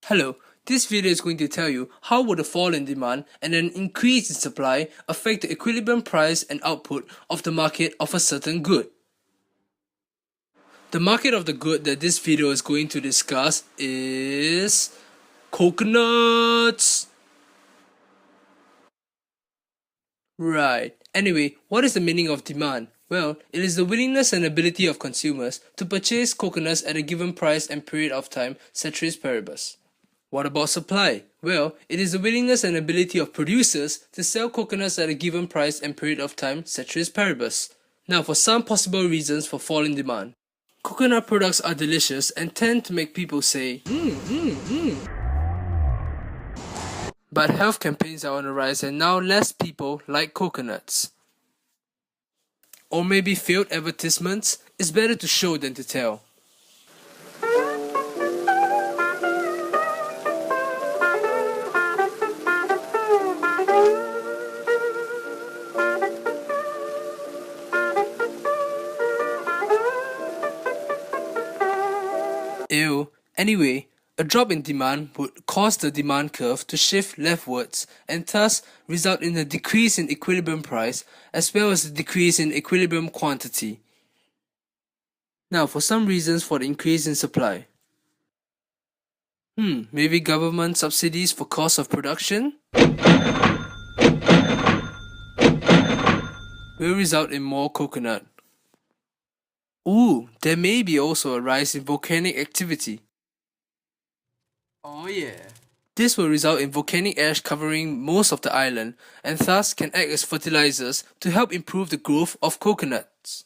Hello, this video is going to tell you how would a fall in demand and an increase in supply affect the equilibrium price and output of the market of a certain good. The market of the good that this video is going to discuss is coconuts. Right. Anyway, what is the meaning of demand? Well, it is the willingness and ability of consumers to purchase coconuts at a given price and period of time, ceteris paribus. What about supply? Well, it is the willingness and ability of producers to sell coconuts at a given price and period of time, ceteris paribus. Now for some possible reasons for fall in demand. Coconut products are delicious and tend to make people say, But health campaigns are on the rise and now less people like coconuts. Or maybe failed advertisements? It's better to show than to tell. Ew. Anyway, a drop in demand would cause the demand curve to shift leftwards and thus result in a decrease in equilibrium price as well as a decrease in equilibrium quantity. Now for some reasons for the increase in supply. Maybe government subsidies for cost of production? Will result in more coconut. Ooh, there may be also a rise in volcanic activity. Oh yeah. This will result in volcanic ash covering most of the island and thus can act as fertilizers to help improve the growth of coconuts.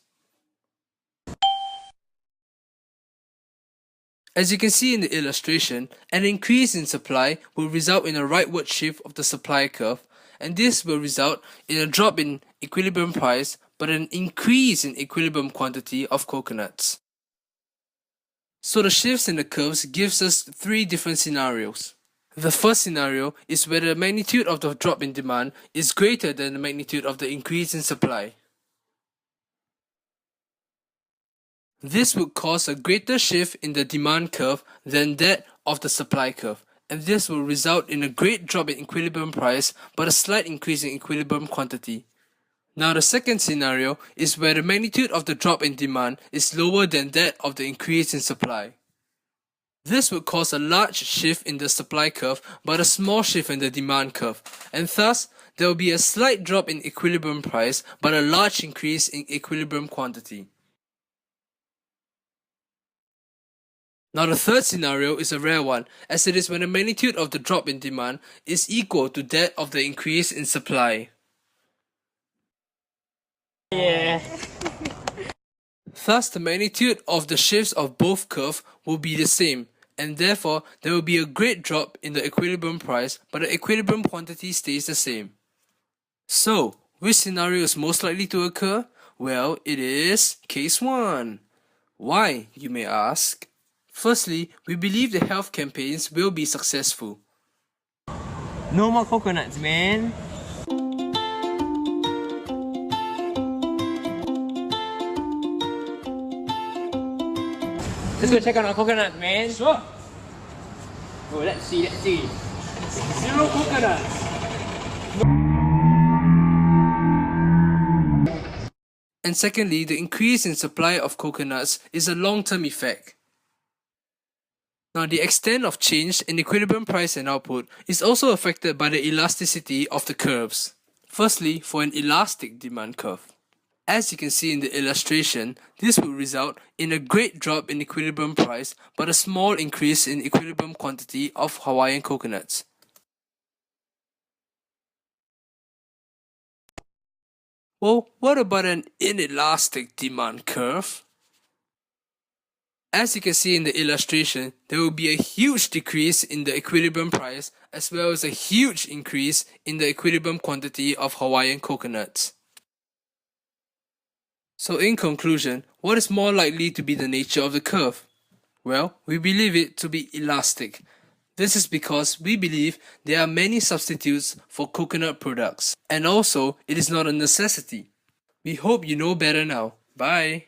As you can see in the illustration, an increase in supply will result in a rightward shift of the supply curve, and this will result in a drop in equilibrium price but an increase in equilibrium quantity of coconuts. So the shifts in the curves gives us three different scenarios. The first scenario is where the magnitude of the drop in demand is greater than the magnitude of the increase in supply. This would cause a greater shift in the demand curve than that of the supply curve, and this will result in a great drop in equilibrium price but a slight increase in equilibrium quantity. Now the second scenario is where the magnitude of the drop in demand is lower than that of the increase in supply. This would cause a large shift in the supply curve but a small shift in the demand curve, and thus there will be a slight drop in equilibrium price but a large increase in equilibrium quantity. Now the third scenario is a rare one, as it is when the magnitude of the drop in demand is equal to that of the increase in supply. Yeah. Thus the magnitude of the shifts of both curves will be the same, and therefore there will be a great drop in the equilibrium price but the equilibrium quantity stays the same. So, which scenario is most likely to occur? Well, it is case 1. Why, you may ask? Firstly, we believe the health campaigns will be successful. No more coconuts, man. Let's go check on our coconuts, man. Sure. Oh, let's see. 0 coconuts. And secondly, the increase in supply of coconuts is a long-term effect. Now the extent of change in equilibrium price and output is also affected by the elasticity of the curves. Firstly, for an elastic demand curve. As you can see in the illustration, this will result in a great drop in equilibrium price but a small increase in equilibrium quantity of Hawaiian coconuts. Well, what about an inelastic demand curve? As you can see in the illustration, there will be a huge decrease in the equilibrium price as well as a huge increase in the equilibrium quantity of Hawaiian coconuts. So in conclusion, what is more likely to be the nature of the curve? Well, we believe it to be elastic. This is because we believe there are many substitutes for coconut products, and also it is not a necessity. We hope you know better now. Bye!